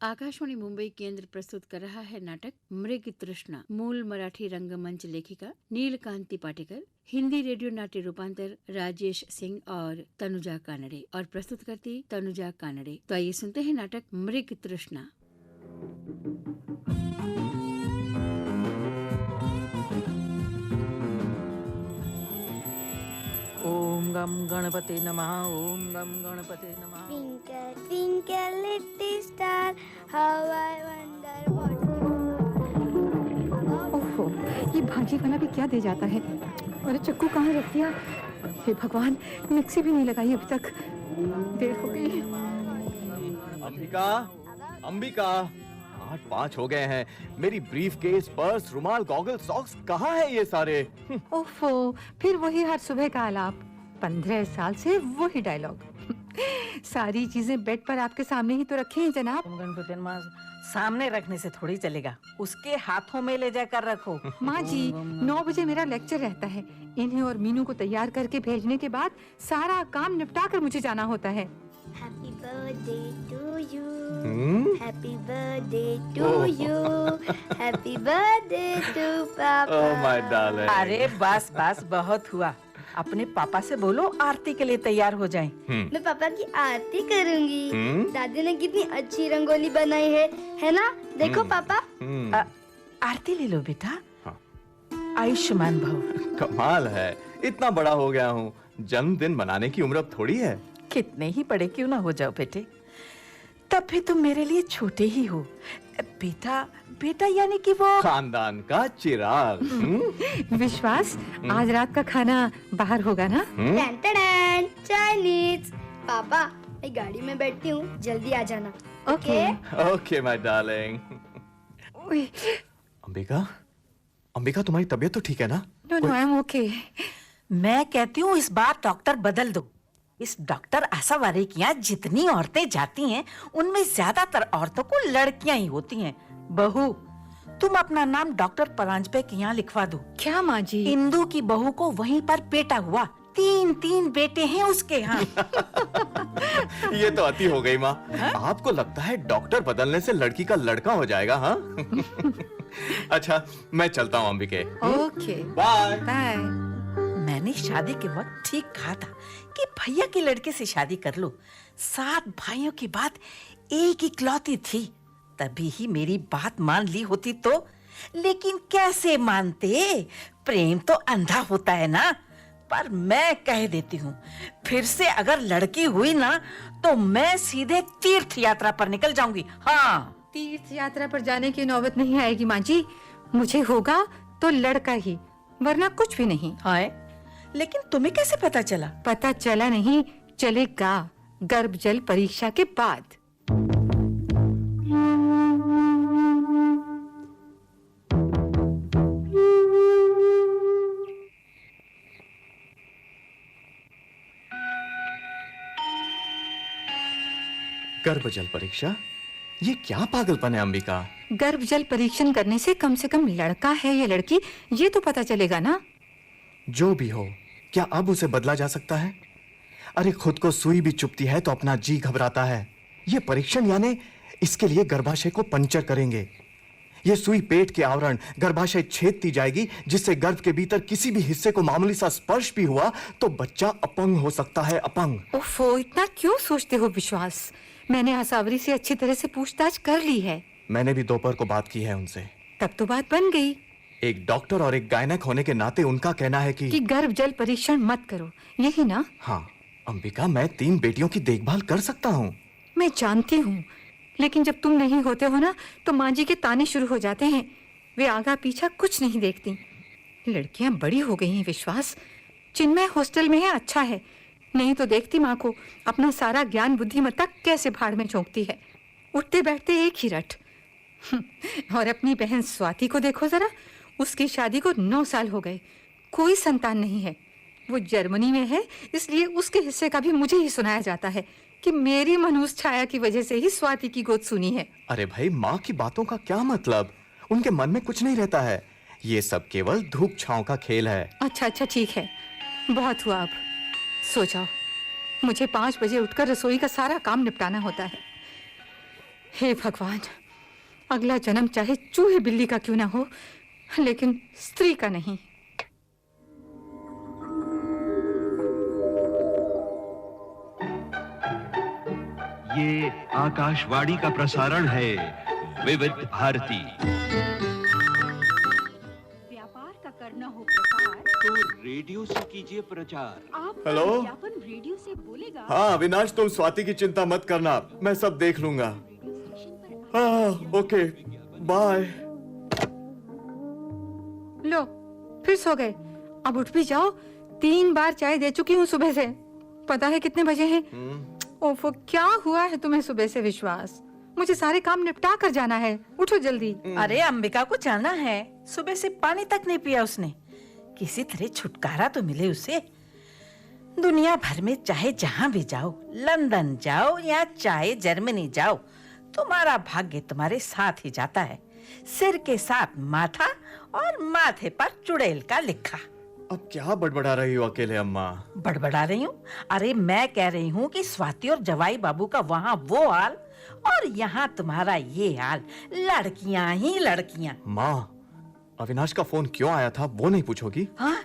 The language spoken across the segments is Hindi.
आकाशवाणी मुंबई केंद्र प्रस्तुत कर रहा है नाटक मृग तृष्णा। मूल मराठी रंगमंच लेखिका नीलकांति पाटेकर, हिंदी रेडियो नाट्य रूपांतर राजेश सिंह और तनुजा कानड़े, और प्रस्तुत करती तनुजा कानड़े। तो आइए सुनते हैं नाटक मृग तृष्णा। ओम गम गणपते नमः। ओम गम गणपते नमः। Twinkle, twinkle, little star, how I wonder what you are. ओफो, ये भाजी वाला भी क्या दे जाता है। अरे चक्कू कहाँ रख दिया? हे भगवान, मिक्सी भी नहीं लगाई अभी तक, देर हो गई। अंबिका, अंबिका, 8:05 हो गए हैं। मेरी ब्रीफकेस, पर्स, रुमाल, गॉगल, सॉक्स कहाँ है ये सारे? ओफो, फिर वही हर सुबह का आलाप। 15 साल से वही डायलॉग। सारी चीजें बेड पर आपके सामने ही तो रखी हैं जनाब। ओम गणपते नमः सामने रखने से थोड़ी चलेगा, उसके हाथों में ले जाकर रखो। माँ जी, 9 बजे मेरा लेक्चर रहता है। इन्हें और मीनू को तैयार करके भेजने के बाद सारा काम निपटा कर मुझे जाना होता है। Happy birthday to you. Hmm? Happy birthday to you. Happy birthday to Papa. Oh my darling. अरे बस बस, बहुत हुआ। अपने पापा से बोलो आरती के लिए तैयार हो जाएं। मैं पापा की आरती करूंगी। हम्म? दादी ने कितनी अच्छी रंगोली बनाई है ना? देखो पापा। आरती ले लो बेटा। हाँ। आयुष्मान भव। कमाल है, इतना बड़ा हो गया हूँ, जन्मदिन मनाने की उम्र अब थोड़ी है। कितने ही बड़े क्यों ना हो जाओ बेटे, तब भी तुम मेरे लिए छोटे ही हो। बेटा बेटा यानी कि वो खानदान का चिराग। विश्वास, आज रात का खाना बाहर होगा ना? टन टन चाइनीज। पापा, मैं गाड़ी में बैठती हूँ, जल्दी आ जाना। Okay. Okay my darling. Ambika, Ambika, तुम्हारी तबीयत तो ठीक है ना? No I am okay. मैं कहती हूँ इस बार डॉक्टर बदल दो। इस डॉक्टर आशावारी के यहाँ जितनी औरतें जाती हैं, उनमें ज्यादातर औरतों को लड़कियां ही होती हैं। बहू, तुम अपना नाम डॉक्टर परांजपे के यहाँ लिखवा दो। क्या माँ जी? इंदू की बहू को वहीं पर बेटा हुआ, 3 बेटे हैं उसके यहाँ। ये तो अति हो गई माँ। आपको लगता है डॉक्टर बदलने से लड़की का लड़का हो जाएगा? हाँ। अच्छा, मैं चलता हूँ अंबिके। Okay bye bye. मैंने शादी के वक्त ठीक कहा था कि भैया के लड़के से शादी कर लो। 7 भाइयों के बाद एक इकलौती थी, तभी ही मेरी बात मान ली होती तो। लेकिन कैसे मानते, प्रेम तो अंधा होता है ना। पर मैं कह देती हूँ, फिर से अगर लड़की हुई ना तो मैं सीधे तीर्थ यात्रा पर निकल जाऊंगी। हाँ, तीर्थ यात्रा पर जाने की नौबत नहीं आएगी माँ जी। मुझे होगा तो लड़का ही, वरना कुछ भी नहीं। हाँ, लेकिन तुम्हें कैसे पता चला? पता चला नहीं, चलेगा गर्भ जल परीक्षा के बाद। गर्भजल परीक्षा? ये क्या पागलपन है अंबिका? गर्भ जल परीक्षण करने से कम लड़का है या लड़की ये तो पता चलेगा ना। जो भी हो, क्या अब उसे बदला जा सकता है? अरे खुद को सुई भी चुभती है तो अपना जी घबराता है। ये परीक्षण यानी इसके लिए गर्भाशय को पंचर करेंगे। ये सुई पेट के आवरण गर्भाशय छेदती जाएगी, जिससे गर्भ के भीतर किसी भी हिस्से को मामूली सा स्पर्श भी हुआ तो बच्चा अपंग हो सकता है। अपंग। ओफो, इतना क्यों सोचते हो विश्वास? मैंने आसावरी से अच्छी तरह से पूछताछ कर ली है। मैंने भी दोपहर को बात की है उनसे। तब तो बात बन गई। एक डॉक्टर और एक गायनेक होने के नाते उनका कहना है कि गर्भ जल परीक्षण मत करो, यही ना? हाँ अंबिका, मैं 3 बेटियों की देखभाल कर सकता हूँ। मैं जानती हूँ, लेकिन जब तुम नहीं होते हो ना तो माँ जी के ताने शुरू हो जाते हैं। वे आगा पीछा कुछ नहीं देखती। लड़कियां बड़ी हो गई हैं विश्वास। चिन्मय हॉस्टल में है, अच्छा है, नहीं तो देखती माँ को अपना सारा ज्ञान बुद्धिमत्ता कैसे भाड़ में झोंकती है। उठते बैठते एक ही रट। और अपनी बहन स्वाति को देखो जरा, उसकी शादी को 9 साल हो गए, कोई संतान नहीं है। वो जर्मनी में है, इसलिए उसके हिस्से का भी मुझे ही सुनाया जाता है कि मेरी मनहूस छाया की वजह से ही स्वाति की गोद सुनी है। अरे भाई, माँ की बातों का क्या मतलब? उनके मन में कुछ नहीं रहता है। ये सब केवल धूप छांव का खेल है। अच्छा ठीक है, बहुत हुआ, अब सो जाओ। मुझे 5 बजे उठकर रसोई का सारा काम निपटाना होता है। हे भगवान, अगला जन्म चाहे चूहे बिल्ली का क्यों ना हो, लेकिन स्त्री का नहीं। ये आकाशवाणी का प्रसारण है विविध भारती। व्यापार का करना हो प्रसार तो रेडियो से कीजिए प्रचार। आप हेलो? विज्ञापन रेडियो से बोलेगा। हाँ अविनाश, तुम स्वाति की चिंता मत करना, मैं सब देख लूंगा। हाँ ओके, बाय। लो, फिर सो गए। अब उठ भी जाओ, 3 बार चाय दे चुकी हूँ सुबह से। पता है कितने बजे हैं? ओफो, क्या हुआ है तुम्हें सुबह से विश्वास? मुझे सारे काम निपटा कर जाना है, उठो जल्दी। अरे अंबिका को जाना है, सुबह से पानी तक नहीं पिया उसने। किसी तरह छुटकारा तो मिले उसे। दुनिया भर में चाहे जहाँ भी जाओ, लंदन जाओ या चाहे जर्मनी जाओ, तुम्हारा भाग्य तुम्हारे साथ ही जाता है। सिर के साथ माथा और माथे पर चुड़ैल का लिखा। अब क्या बड़बड़ा रही हो अकेले अम्मा? बड़बड़ा रही हूँ? अरे मैं कह रही हूँ कि स्वाति और जवाई बाबू का वहाँ वो हाल और यहाँ तुम्हारा ये हाल, लड़कियाँ ही लड़कियाँ। माँ, अविनाश का फोन क्यों आया था वो नहीं पूछोगी? हाँ,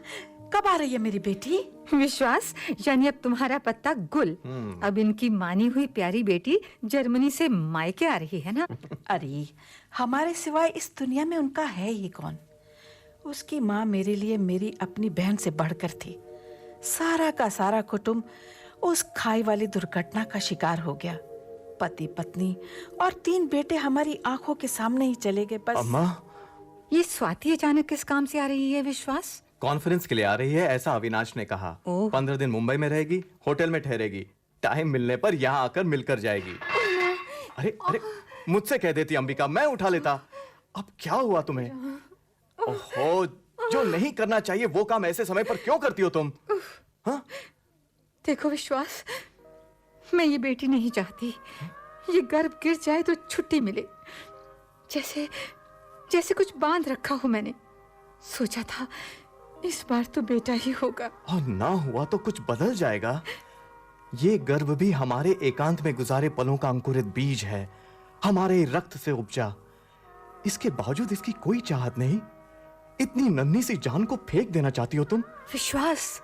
कब आ रही है मेरी बेटी? विश्वास, यानी अब तुम्हारा पत्ता गुल। अब इनकी मानी हुई प्यारी बेटी जर्मनी से मायके आ रही है ना? अरे हमारे सिवाय इस दुनिया में उनका है ही कौन? उसकी माँ मेरे लिए मेरी अपनी बहन से बढ़कर थी। सारा का सारा कुटुंब उस खाई वाली दुर्घटना का शिकार हो गया। पति पत्नी और 3 बेटे हमारी आंखों के सामने ही चले गए। बस अम्मा, ये स्वाति अचानक किस काम से आ रही है विश्वास? कॉन्फ्रेंस के लिए आ रही है, ऐसा अविनाश ने कहा। ओह। 15 दिन मुंबई में रहेगी, होटल में ठहरेगी, टाइम मिलने पर यहाँ आकर मिलकर जाएगी। अरे अरे, मुझसे कह देती अंबिका, मैं उठा लेता। अब क्या हुआ तुम्हें? ओहो, जो नहीं करना चाहिए वो काम ऐसे समय पर क्यों करती हो तुम? हाँ? देखो विश्वास, मैं ये बेटी नहीं चाहती। ये गर्भ गिर जाए तो छुट्टी मिले। जैसे जैसे कुछ बांध रखा हो मैंने। सोचा था इस बार तो बेटा ही होगा। और ना हुआ तो कुछ बदल जाएगा। ये गर्भ भी हमारे एकांत में गुजारे पलों का अंकुरित बीज है, हमारे रक्त से उपजा। इसके बावजूद इसकी कोई चाहत नहीं। इतनी नन्ही सी जान को फेंक देना चाहती हो तुम? विश्वास,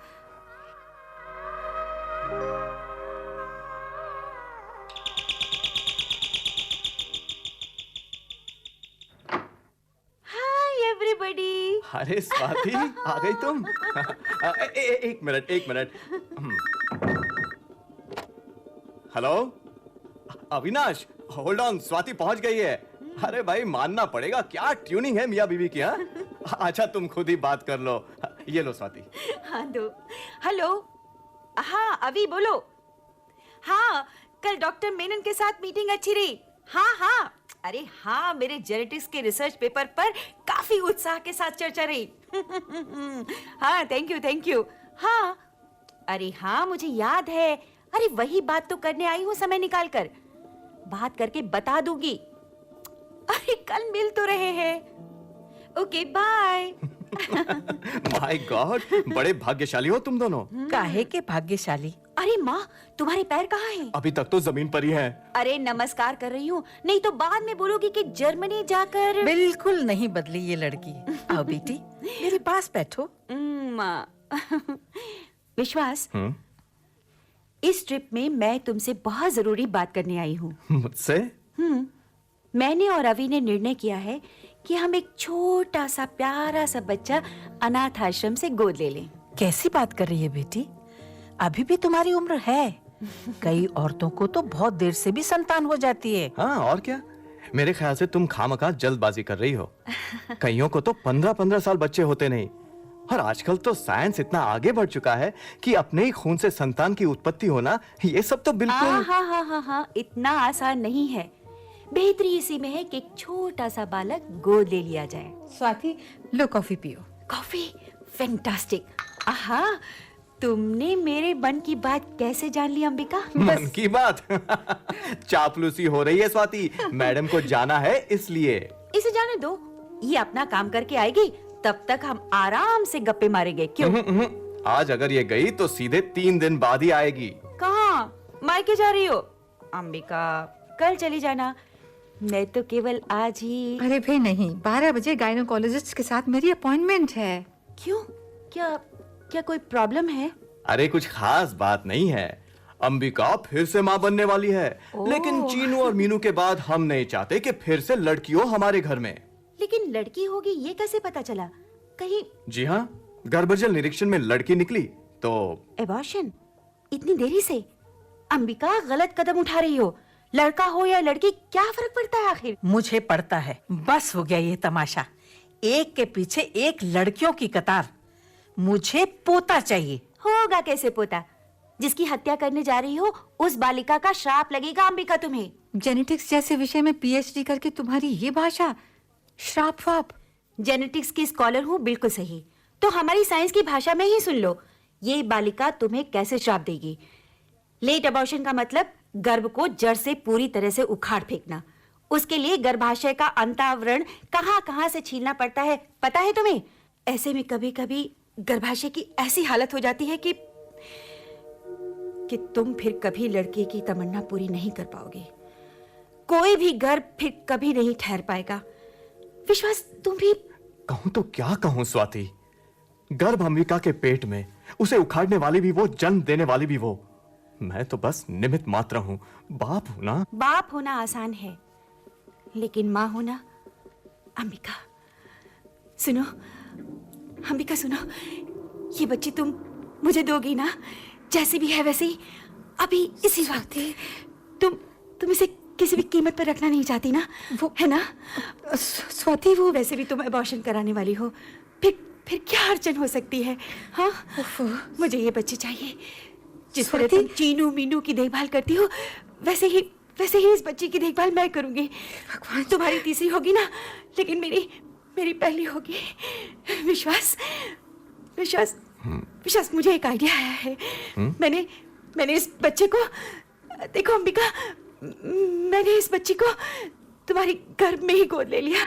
एवरीबॉडी। अरे स्वाति, आ गई तुम? एक मिनट, एक minute. Hello Avinash, hold on, Swati पहुंच गई है। अरे भाई, मानना पड़ेगा, क्या ट्यूनिंग है मियां बीवी की। हाँ, अच्छा तुम खुद ही बात कर लो। ये लो स्वाति। हाँ दो। हेलो, हाँ अभी बोलो। हाँ, कल डॉक्टर मेनन के साथ मीटिंग अच्छी रही। हाँ हाँ, अरे हाँ, मेरे जेनेटिक्स के रिसर्च पेपर पर काफी उत्साह के साथ चर्चा रही। हाँ थैंक यू। हाँ, अरे हाँ मुझे याद है। अरे वही बात तो करने आई हूँ समय निकाल कर। बात करके बता दूंगी। अरे कल मिल तो रहे हैं। Okay bye. माय गॉड, बड़े भाग्यशाली हो तुम दोनों। काहे के भाग्यशाली? अरे माँ, तुम्हारे पैर कहाँ हैं? अभी तक तो जमीन पर ही हैं। अरे नमस्कार कर रही हूँ, नहीं तो बाद में बोलोगी कि जर्मनी जाकर। बिल्कुल नहीं बदली ये लड़की। आओ बेटी, मेरे पास बैठो। विश्वास, इस ट्रिप में मैं तुमसे बहुत जरूरी बात करने आई हूँ। मुझसे? मैंने और अभी ने निर्णय किया है कि हम एक छोटा सा प्यारा सा बच्चा अनाथ आश्रम से गोद ले लें। कैसी बात कर रही है बेटी? अभी भी तुम्हारी उम्र है। कई औरतों को तो बहुत देर से भी संतान हो जाती है। हाँ और क्या, मेरे ख्याल से तुम खामखा जल्दबाजी कर रही हो। कईयों को तो 15-15 साल बच्चे होते नहीं। और आजकल तो साइंस इतना आगे बढ़ चुका है कि अपने ही खून से संतान की उत्पत्ति होना, ये सब तो बिल्कुल। हाँ, इतना आसान नहीं है। बेहतरी इसी में है कि एक छोटा सा बालक गोद ले लिया जाए। स्वाति, लो कॉफी पियो। कॉफी? फैंटास्टिक। आहा, तुमने मेरे मन की बात कैसे जान ली अंबिका? मन की बात? चापलूसी हो रही है स्वाति, मैडम को जाना है इसलिए। इसे जाने दो, ये अपना काम करके आएगी, तब तक हम आराम से गप्पे मारेंगे। क्यों? आज अगर ये गई तो सीधे 3 दिन बाद ही आएगी। कहाँ? मायके जा रही हो? अंबिका, कल चली जाना। मैं तो केवल आज ही। अरे भाई नहीं, 12 बजे गायनोकोलॉजिस्ट के साथ मेरी अपॉइंटमेंट है। क्यों? क्या क्या कोई प्रॉब्लम है? अरे कुछ खास बात नहीं है। अंबिका फिर से माँ बनने वाली है। लेकिन चीनू और मीनू के बाद हम नहीं चाहते कि फिर से लड़की हो हमारे घर में। लेकिन लड़की होगी ये कैसे पता चला? कहीं जी हाँ, गर्भजल निरीक्षण में लड़की निकली तो। एबॉर्शन? इतनी देरी से? अंबिका गलत कदम उठा रही हो। लड़का हो या लड़की क्या फर्क पड़ता है आखिर? मुझे पड़ता है। बस हो गया ये तमाशा, एक के पीछे एक लड़कियों की कतार। मुझे पोता चाहिए। होगा कैसे पोता? जिसकी हत्या करने जा रही हो उस बालिका का श्राप लगेगा अंबिका तुम्हें। जेनेटिक्स जैसे विषय में पीएचडी करके तुम्हारी ये भाषा, श्राप वाप। जेनेटिक्स की स्कॉलर हूँ, बिल्कुल सही। तो हमारी साइंस की भाषा में ही सुन लो। ये बालिका तुम्हें कैसे श्राप देगी? लेट अबॉर्शन का मतलब गर्भ को जड़ से पूरी तरह से उखाड़ फेंकना। उसके लिए गर्भाशय का अंतावरण कहाँ-कहाँ से छीलना पड़ता है, पता है तुम्हें? ऐसे में कभी-कभी गर्भाशय की ऐसी हालत हो जाती है कि तुम फिर कभी लड़के की तमन्ना पूरी नहीं कर पाओगे। कोई भी गर्भ फिर कभी नहीं ठहर पाएगा। विश्वास, तुम भी। कहूं तो क्या कहूं स्वाति, गर्भ अंबिका के पेट में, उसे उखाड़ने वाली भी वो, जन्म देने वाली भी वो। मैं तो बस निमित्त मात्र हूं। बाप हूं ना। बाप होना आसान है, लेकिन माँ होना। अंबिका सुनो, अंबिका सुनो, ये बच्ची तुम मुझे दोगी ना? जैसी भी है वैसे ही, अभी इसी वक्त। तुम इसे किसी भी कीमत पर रखना नहीं चाहती ना? वो है ना स्वाति? वो वैसे भी तुम अबॉर्शन कराने वाली हो, फिर क्या अड़चन हो सकती है? हाँ, मुझे ये बच्ची चाहिए। जिस तरह तुम चीनू मीनू की देखभाल करती हो वैसे ही इस बच्ची की देखभाल मैं करूंगी। भगवान, तुम्हारी तीसरी होगी ना, लेकिन मेरी पहली होगी। विश्वास, मुझे एक आइडिया आया है। मैंने इस बच्चे को, देखो अंबिका, मैंने इस बच्ची को तुम्हारी गर्भ में ही गोद ले लिया।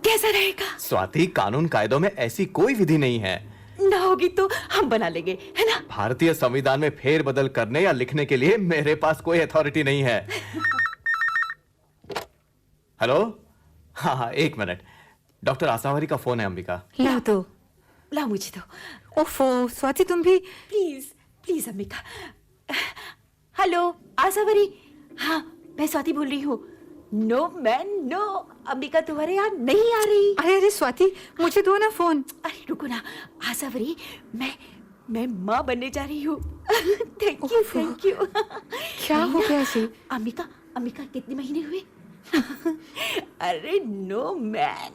कैसा रहेगा? स्वाति, कानून कायदों में ऐसी कोई विधि नहीं है। ना होगी तो हम बना लेंगे, है ना? भारतीय संविधान में फेर बदल करने या लिखने के लिए मेरे पास कोई अथॉरिटी नहीं है। हेलो? हाँ, एक मिनट। डॉक्टर आसावरी का फोन है अंबिका। लाओ मुझे तो। ओफो स्वाति, तुम भी। प्लीज अंबिका। हेलो आसावरी। हाँ, मैं स्वाति बोल रही हूँ। नो मैन नो, अंबिका तुम्हारे यहाँ नहीं आ रही। अरे स्वाति, मुझे दो ना फोन। अरे रुको ना आसावरी, मैं माँ बनने जा रही हूँ। Thank you. क्या हो गया ऐसे? अंबिका कितने महीने हुए? अरे नो मैन,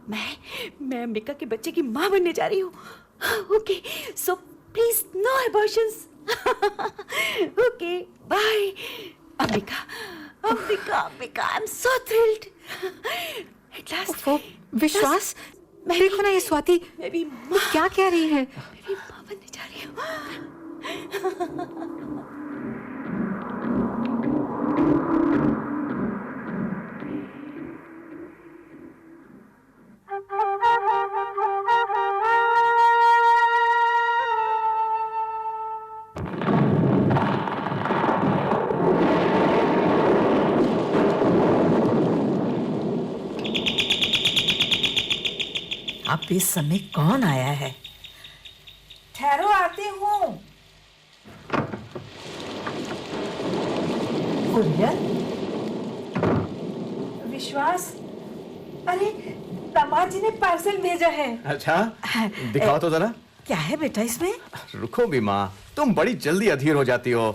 मैं अंबिका के बच्चे की माँ बनने जा रही हूँ। Okay, so please no abortions. Okay, bye. Ambika, I am so thrilled. At last. Vishwas, देखो ना ये स्वाति, मैं भी वो क्या कह रही है? मैं भी माँ बनने जा रही हूँ। अब इस समय कौन आया है? ठहरो, आती हूँ। कुरियर? विश्वास, अरे दामाद जी ने पार्सल भेजा है। अच्छा, दिखाओ तो जरा। क्या है बेटा इसमें? रुको भी माँ, तुम बड़ी जल्दी अधीर हो जाती हो।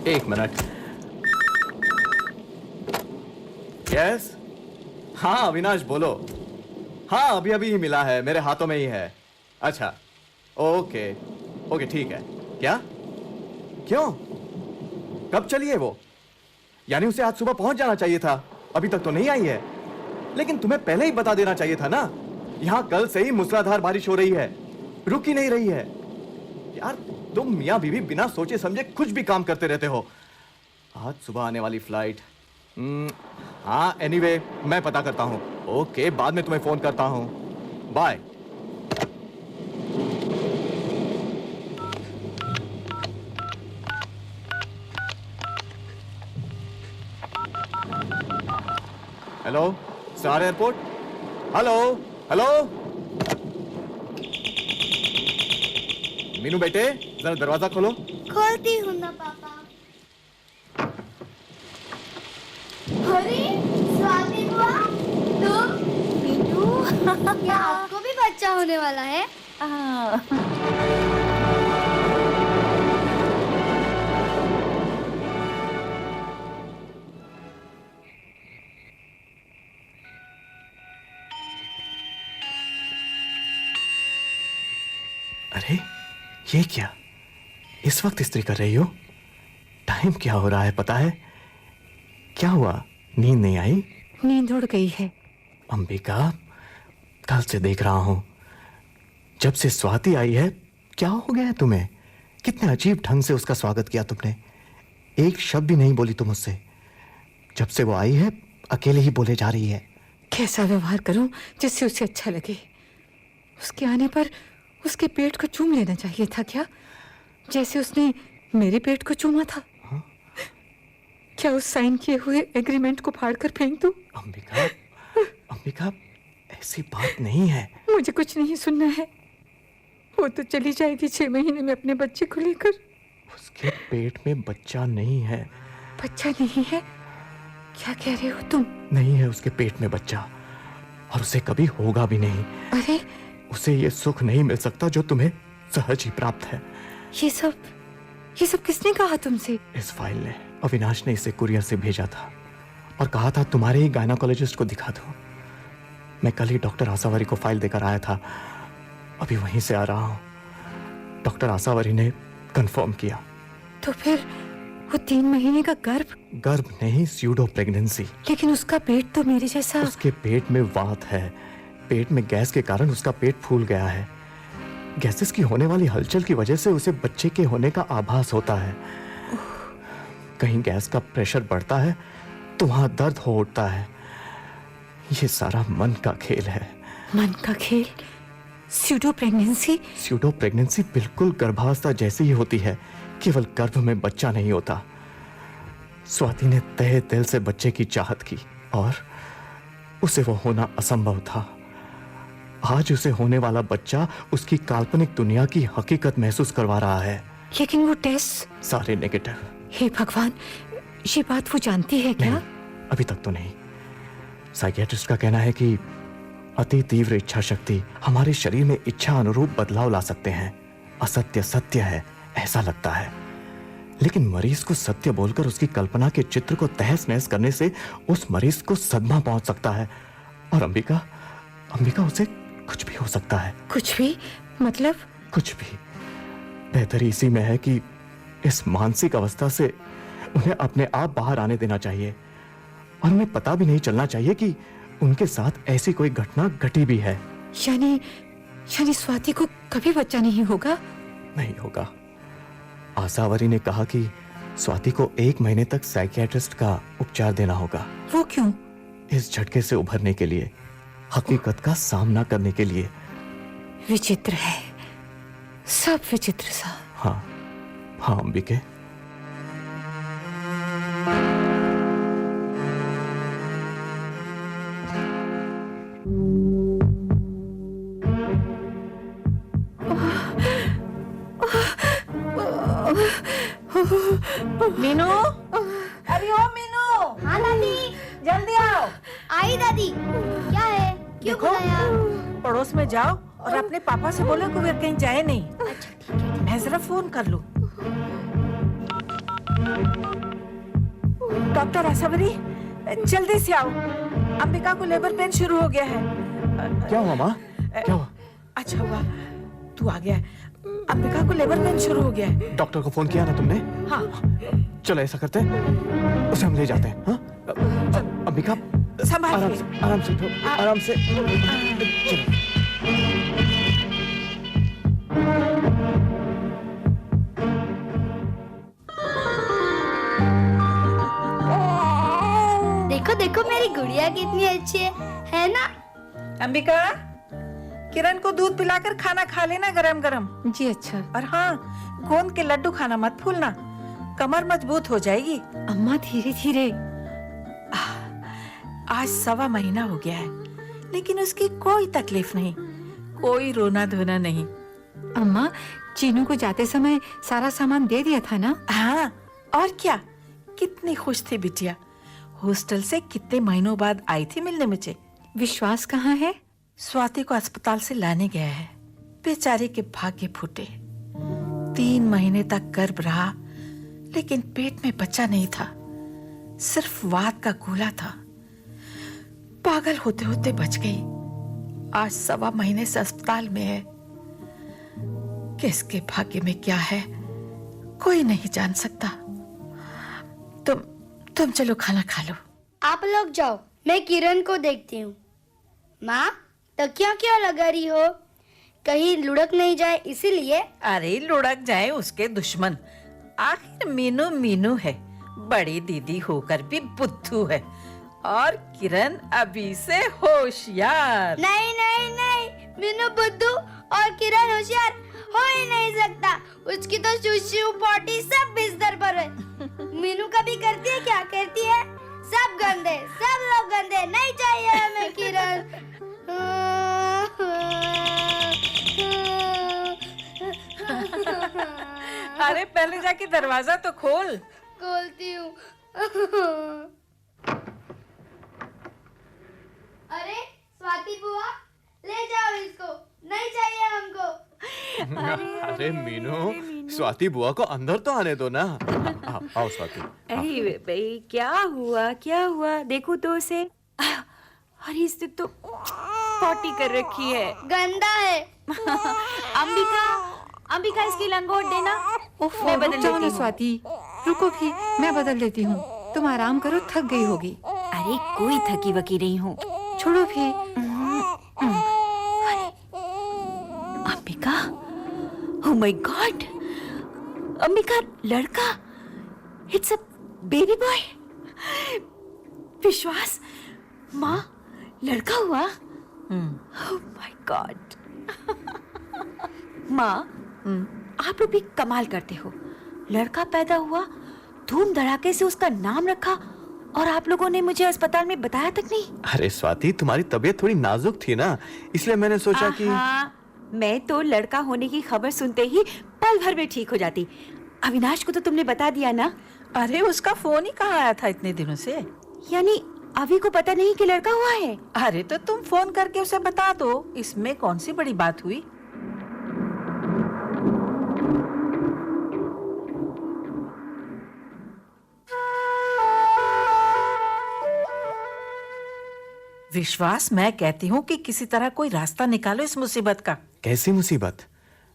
एक मिनट। यस, हाँ अविनाश बोलो। हाँ, अभी ही मिला है, मेरे हाथों में ही है। अच्छा, ओके ठीक है। क्या? क्यों? कब चली है वो? यानी उसे आज सुबह पहुंच जाना चाहिए था, अभी तक तो नहीं आई है। लेकिन तुम्हें पहले ही बता देना चाहिए था ना। यहाँ कल से ही मूसलाधार बारिश हो रही है, रुक ही नहीं रही है। यार, तुम मियाँ बीवी बिना सोचे समझे कुछ भी काम करते रहते हो। आज सुबह आने वाली फ्लाइट। हाँ, एनीवे, मैं पता करता हूँ। ओके, बाद में तुम्हें फोन करता हूँ। Bye. Hello, star airport. Hello, hello. Meenu बेटे, जरा दरवाजा खोलो। खोलती हूँ ना पापा। अरे स्वाति बुआ, तुम? मीनू। क्या आपको भी बच्चा होने वाला है? अरे ये क्या, इस वक्त इस्त्री कर रही हो? टाइम क्या हो रहा है पता है? क्या हुआ, नींद नहीं आई? नींद उड़ गई है। अंबिका, कल से देख रहा हूं, जब से स्वाति आई है क्या हो गया है तुम्हें? कितने अजीब ढंग से उसका स्वागत किया तुमने। एक शब्द भी नहीं बोली तुम उससे। जब से वो आई है अकेले ही बोले जा रही है। कैसा व्यवहार करूं जिससे उसे अच्छा लगे? उसके आने पर उसके पेट को चूम लेना चाहिए था क्या, जैसे उसने मेरे पेट को चूमा था? क्या उस साइन किए हुए एग्रीमेंट को फाड़ कर फेंक दूं? अंबिका, अंबिका, ऐसी बात नहीं है। मुझे कुछ नहीं सुनना है। वो तो चली जाएगी 6 महीने में अपने बच्चे को लेकर। उसके पेट में बच्चा नहीं है। बच्चा नहीं है? क्या कह रहे हो तुम? नहीं है उसके पेट में बच्चा, और उसे कभी होगा भी नहीं। अरे उसे ये सुख नहीं मिल सकता जो तुम्हें सहज ही प्राप्त है। ये सब किसने कहा तुमसे? इस फाइल ने, अविनाश ने इसे कुरियर से भेजा था और कहा था तुम्हारे ही गायनाकोलॉजिस्ट को दिखा दो। मैं कल ही डॉक्टर आसावरी को फाइल देकर आया था, अभी वहीं से आ रहा हूं। डॉक्टर आसावरी ने कंफर्म किया। तो फिर वो 3 महीने का गर्भ नहीं, स्यूडो प्रेगनेंसी। लेकिन उसका पेट तो मेरे जैसा। उसके पेट में वात है। पेट में गैस के कारण उसका पेट फूल गया है। गैसेस की होने वाली हलचल की वजह से उसे बच्चे के होने का आभास होता है। कहीं गैस का प्रेशर बढ़ता है तो वहां दर्द हो उठता है। ये सारा मन का खेल है। मन का खेल? Pseudo pregnancy? स्यूडो प्रेगनेंसी बिल्कुल गर्भावस्था जैसी ही होती है, केवल गर्भ में बच्चा नहीं होता। स्वाति ने तहे दिल से बच्चे की चाहत की और उसे वो होना असंभव था। आज उसे होने वाला बच्चा उसकी काल्पनिक दुनिया की हकीकत महसूस करवा रहा है। लेकिन वो टेस्ट सारे नेगेटिव। हे भगवान, ये बात वो जानती है क्या? नहीं, अभी तक तो नहीं। साइकियाट्रिस्ट का कहना है कि अति तीव्र इच्छा शक्ति हमारे शरीर में इच्छा अनुरूप बदलाव ला सकते हैं। असत्य सत्य है ऐसा लगता है, लेकिन मरीज को सत्य बोलकर उसकी कल्पना के चित्र को तहस नहस करने से उस मरीज को सदमा पहुंच सकता है। और अंबिका उसे कुछ भी हो सकता है। कुछ भी मतलब? कुछ भी। बेहतरी इसी में है कि इस मानसिक अवस्था से उन्हें अपने आप बाहर आने देना चाहिए, और उन्हें पता भी नहीं चलना चाहिए कि उनके साथ ऐसी कोई घटना घटी भी है। यानी स्वाति को कभी बच्चा नहीं होगा? नहीं होगा। आसावरी ने कहा कि स्वाति को 1 महीने तक साइकियाट्रिस्ट का उपचार देना होगा। वो क्यों? इस झटके से उभरने के लिए, हकीकत का सामना करने के लिए। विचित्र है, सब विचित्र सा। हाँ अंबिके। मीनू, अरे ओ मीनू। हाँ दादी। जल्दी आओ। आई दादी। क्या है, क्यों देखो, बुलाया? पड़ोस में जाओ और अपने पापा से बोलो कि वे कहीं जाए नहीं। अच्छा ठीक है। मैं जरा फोन कर लूं। डॉक्टर आसावरी, जल्दी से आओ। अंबिका को लेबर पेन शुरू हो गया है। क्या हुआ माँ? क्या हुआ? अच्छा हुआ तू आ गया। अंबिका को लेबर पेन शुरू हो गया है। डॉक्टर को फोन किया ना तुमने? हाँ। चलो ऐसा करते हैं, उसे हम ले जाते हैं। हाँ? अंबिका, संभाल आराम के। से, आराम से उठो, आराम से। चलो। देखो देखो मेरी गुड़िया कितनी अच्छी है ना? अंबिका, किरण को दूध पिलाकर खाना खा लेना गरम गरम। जी अच्छा। और हाँ, गोंद के लड्डू खाना मत भूलना, कमर मजबूत हो जाएगी। अम्मा धीरे धीरे। आज 1.25 महीना हो गया है, लेकिन उसकी कोई तकलीफ नहीं, कोई रोना धोना नहीं। अम्मा, चीनू को जाते समय सारा सामान दे दिया था ना? हाँ, और क्या, कितनी खुश थी बिटिया। हॉस्टल से कितने महीनों बाद आई थी मिलने मुझे। विश्वास कहाँ है? स्वाति को अस्पताल से लाने गया है। बेचारे के भाग्य फूटे। 3 महीने तक गर्भ रहा, लेकिन पेट में बच्चा नहीं था, सिर्फ वात का गोला था। पागल होते होते बच गई। आज 1.25 महीने से अस्पताल में है। किसके भाग्य में क्या है कोई नहीं जान सकता। तुम चलो खाना खा लो। आप लोग जाओ, मैं किरण को देखती हूँ। माँ, तकिया क्यों लगा रही हो? कहीं लुढ़क नहीं जाए इसीलिए। अरे लुढ़क जाए उसके दुश्मन, आखिर मीनू मीनू है, बड़ी दीदी होकर भी बुद्धू है, और किरण अभी से होशियार। नहीं नहीं नहीं, मीनू बुद्धू और किरण होशियार हो ही नहीं सकता। उसकी तो शुशु पॉटी सब बिस्तर पर है। मीनू कभी करती है क्या? करती है। सब गंदे, सब लोग गंदे, नहीं चाहिए हमें किरण। अरे पहले जाके दरवाजा तो खोल। खोलती हूँ। अरे स्वाति बुआ, ले जाओ इसको, नहीं चाहिए हमको। अरे मीनू, स्वाति बुआ को अंदर तो आने दो ना। आओ स्वाति। अरे भाई, क्या हुआ? देखो तो उसे। अरे इसने तो पॉटी कर रखी है। गंदा है। अंबिका इसकी लंगोट देना। मैं बदल जाओ ना स्वाति, रुको भी, मैं बदल देती हूँ। तुम आराम करो, थक गई होगी। अरे कोई थकी वकी नहीं हूँ। छोड़ो भी। Ambika, oh my God, Ambika लड़का, इट्स अ बेबी बॉय। विश्वास, माँ लड़का हुआ। Oh my God. माँ, आप लोग भी कमाल करते हो। लड़का पैदा हुआ, धूम धड़ाके से उसका नाम रखा, और आप लोगों ने मुझे अस्पताल में बताया तक नहीं। अरे स्वाति, तुम्हारी तबीयत थोड़ी नाजुक थी ना, इसलिए मैंने सोचा कि मैं तो लड़का होने की खबर सुनते ही पल भर में ठीक हो जाती। अविनाश को तो तुमने बता दिया ना? अरे उसका फोन ही कहाँ आया था इतने दिनों से? यानी अभी को पता नहीं कि लड़का हुआ है? अरे तो तुम फोन करके उसे बता दो, इसमें कौन सी बड़ी बात हुई। विश्वास, मैं कहती हूँ कि किसी तरह कोई रास्ता निकालो इस मुसीबत का। कैसी मुसीबत?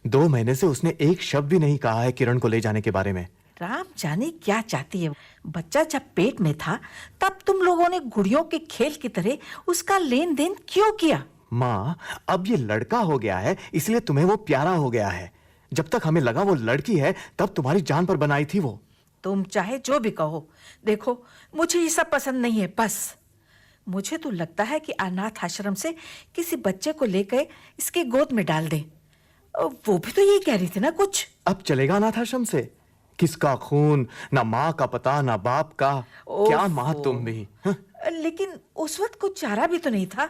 2 महीने से उसने एक शब्द भी नहीं कहा है किरण को ले जाने के बारे में। राम जाने क्या चाहती है। बच्चा जब पेट में था तब तुम लोगों ने गुड़ियों के खेल की तरह उसका लेन देन क्यों किया? माँ, अब ये लड़का हो गया है, इसलिए तुम्हें वो प्यारा हो गया है। जब तक हमें लगा वो लड़की है, तब तुम्हारी जान पर बनाई थी वो। तुम चाहे जो भी कहो, देखो मुझे ये सब पसंद नहीं है। बस मुझे तो लगता है कि अनाथ आश्रम से किसी बच्चे को लेकर इसके गोद में डाल दे। वो भी तो यही कह रही थी ना कुछ। अब चलेगा अनाथ आश्रम से? किसका खून, ना माँ का पता ना बाप का। क्या माँ तुम भी। लेकिन उस वक्त कुछ चारा भी तो नहीं था।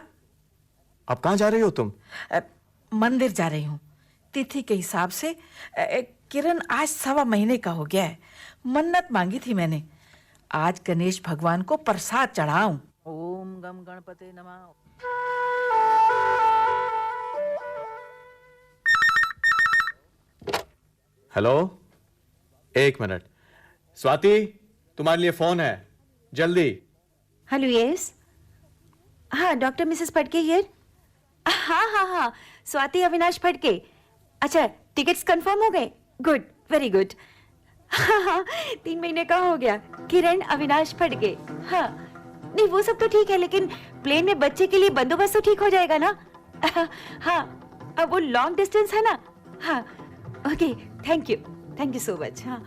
अब कहाँ जा रही हो तुम? मंदिर जा रही हूँ। तिथि के हिसाब से किरण आज 1.25 महीने का हो गया है। मन्नत मांगी थी मैंने, आज गणेश भगवान को प्रसाद चढ़ाऊं। ओम गम गणपते नमः। Hello, 1 minute. स्वाति, तुम्हारे लिए फोन है, जल्दी। Hello, yes. हाँ, डॉक्टर मिसेस फटके हियर। हाँ, स्वाति अविनाश फटके। अच्छा, टिकट्स कंफर्म हो गए? Good, very good. हाँ, 3 महीने का हो गया। किरण अविनाश फटके। हाँ, नहीं वो सब तो ठीक है, लेकिन प्लेन में बच्चे के लिए बंदोबस्त तो ठीक हो जाएगा ना? हाँ, अब वो लॉन्ग डिस्टेंस है ना? हाँ, okay, thank you so much. हाँ,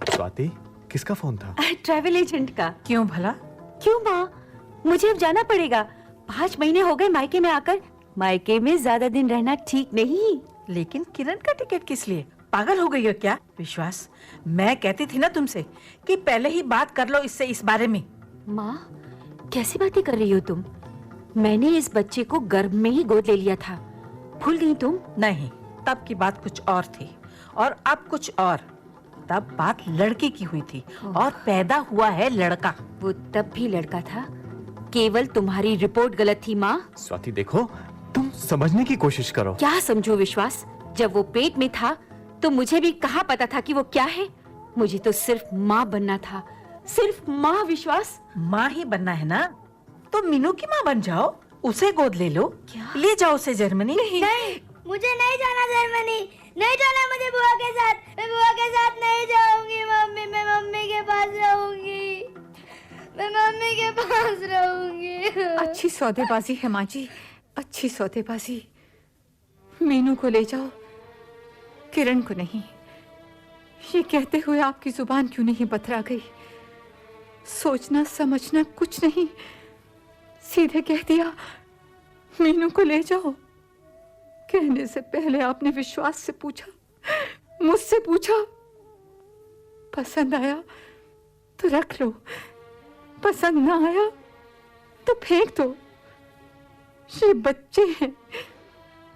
स्वाति, किसका फोन था? ट्रैवल एजेंट का। क्यों भला? क्यों माँ, मुझे अब जाना पड़ेगा। 5 महीने हो गए मायके में आकर। मायके में ज्यादा दिन रहना ठीक नहीं। लेकिन किरण का टिकट किस लिए? पागल हो गई हो क्या? विश्वास, मैं कहती थी ना तुमसे कि पहले ही बात कर लो इससे इस बारे में। माँ, कैसी बातें कर रही हो तुम? मैंने इस बच्चे को गर्भ में ही गोद ले लिया था। भूल गई तुम? नहीं, तब की बात कुछ और थी और अब कुछ और। तब बात लड़के की हुई थी और पैदा हुआ है लड़का। वो तब भी लड़का था, केवल तुम्हारी रिपोर्ट गलत थी माँ। स्वाति देखो, तुम समझने की कोशिश करो। क्या समझो विश्वास? जब वो पेट में था तो मुझे भी कहाँ पता था कि वो क्या है। मुझे तो सिर्फ माँ बनना था, सिर्फ माँ। विश्वास, माँ ही बनना है ना, तो मीनू की माँ बन जाओ, उसे गोद ले लो। क्या? ले जाओ उसे जर्मनी। नहीं, मुझे नहीं जाना जर्मनी, नहीं जाना मुझे बुआ के साथ। मैं बुआ के साथ नहीं जाऊंगी मम्मी, मैं मम्मी के पास रहूंगी, मैं मम्मी के पास रहूंगी। अच्छी सौदेबाजी है माँ जी, अच्छी सौदेबाजी। मीनू को ले जाओ, किरण को नहीं। ये कहते हुए आपकी जुबान क्यों नहीं बतरा गई? सोचना समझना कुछ नहीं, सीधे कह दिया मीनू को ले जाओ। कहने से पहले आपने विश्वास से पूछा, मुझसे पूछा। पसंद आया तो रख लो, पसंद ना आया तो फेंक दो। ये बच्चे हैं,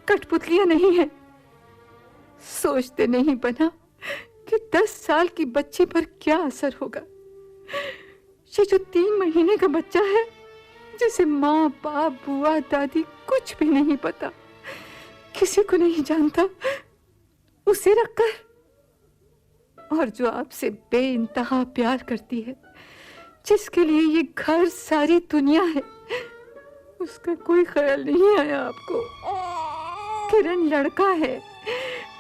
कठपुतलियां नहीं हैं। सोचते नहीं बना कि 10 साल की बच्ची पर क्या असर होगा। ये जो 3 महीने का बच्चा है, जिसे माँ बाप बुआ दादी कुछ भी नहीं पता, किसी को नहीं जानता, उसे रखकर, और जो आपसे बेइंतहा प्यार करती है, जिसके लिए ये घर सारी दुनिया है, उसका कोई ख्याल नहीं आया आपको। किरण लड़का है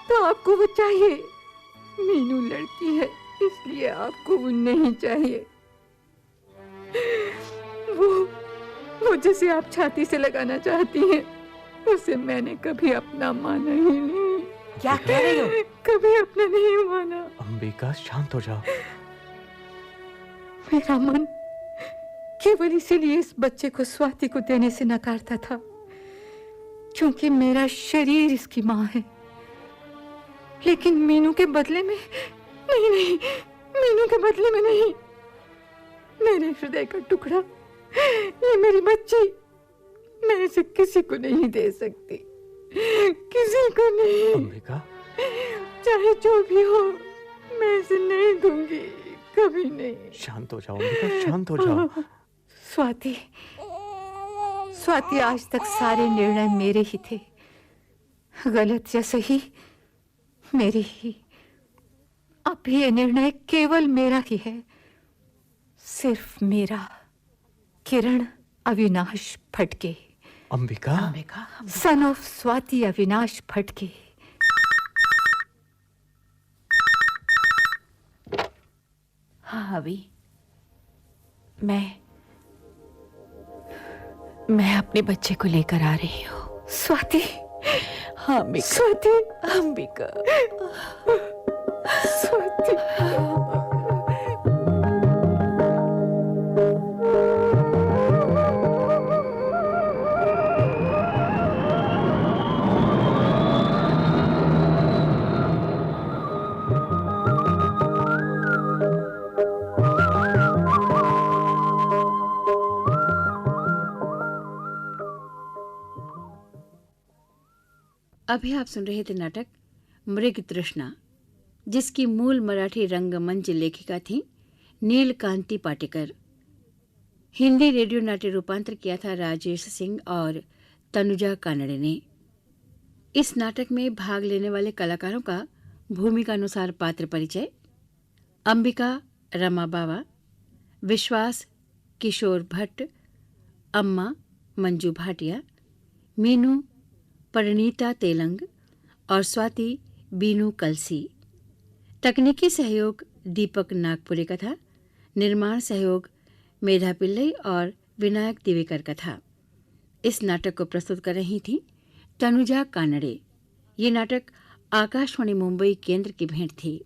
तो आपको वो चाहिए, मीनू लड़की है इसलिए आपको वो नहीं चाहिए। वो जिसे आप छाती से लगाना चाहती हैं, उसे मैंने कभी अपना माना ही नहीं। क्या कह रही हो? कभी अपना नहीं माना। अंबिका, शांत हो जाओ। मेरा मन केवल इसीलिए इस बच्चे को स्वाति को देने से नकारता था, क्योंकि मेरा शरीर इसकी माँ है। लेकिन मीनू के बदले में नहीं, मीनू के बदले में नहीं। मेरे हृदय का टुकड़ा, ये मेरी बच्ची, मैं इसे किसी को नहीं दे सकती, किसी को नहीं। अंबिका, चाहे जो भी हो, मैं इसे नहीं दूंगी, कभी नहीं। शांत हो जाओ अंबिका, शांत हो जाओ। स्वाति आज तक सारे निर्णय मेरे ही थे, गलत या सही मेरे ही। अब भी ये निर्णय केवल मेरा ही है, सिर्फ मेरा। किरण अविनाश फटके, अंबिका, सन ऑफ स्वाति अविनाश फटके। हाँ अभी मैं अपने बच्चे को लेकर आ रही हूँ। स्वाति, हाँ अंबिका, स्वाति, अंबिका, स्वाति। अभी आप सुन रहे थे नाटक मृग तृष्णा, जिसकी मूल मराठी रंगमंच लेखिका थी नीलकांति पाटेकर। हिंदी रेडियो नाट्य रूपांतर किया था राजेश सिंह और तनुजा कानड़े ने। इस नाटक में भाग लेने वाले कलाकारों का भूमिका अनुसार पात्र परिचय: अंबिका रमा बावा, विश्वास किशोर भट्ट, अम्मा मंजू भाटिया, मीनू परिणीता तेलंग और स्वाति बीनू कलसी। तकनीकी सहयोग दीपक नागपुरे का था। निर्माण सहयोग मेधा पिल्लई और विनायक दिवेकर का था। इस नाटक को प्रस्तुत कर रही थी तनुजा कानड़े। ये नाटक आकाशवाणी मुंबई केंद्र की भेंट थी।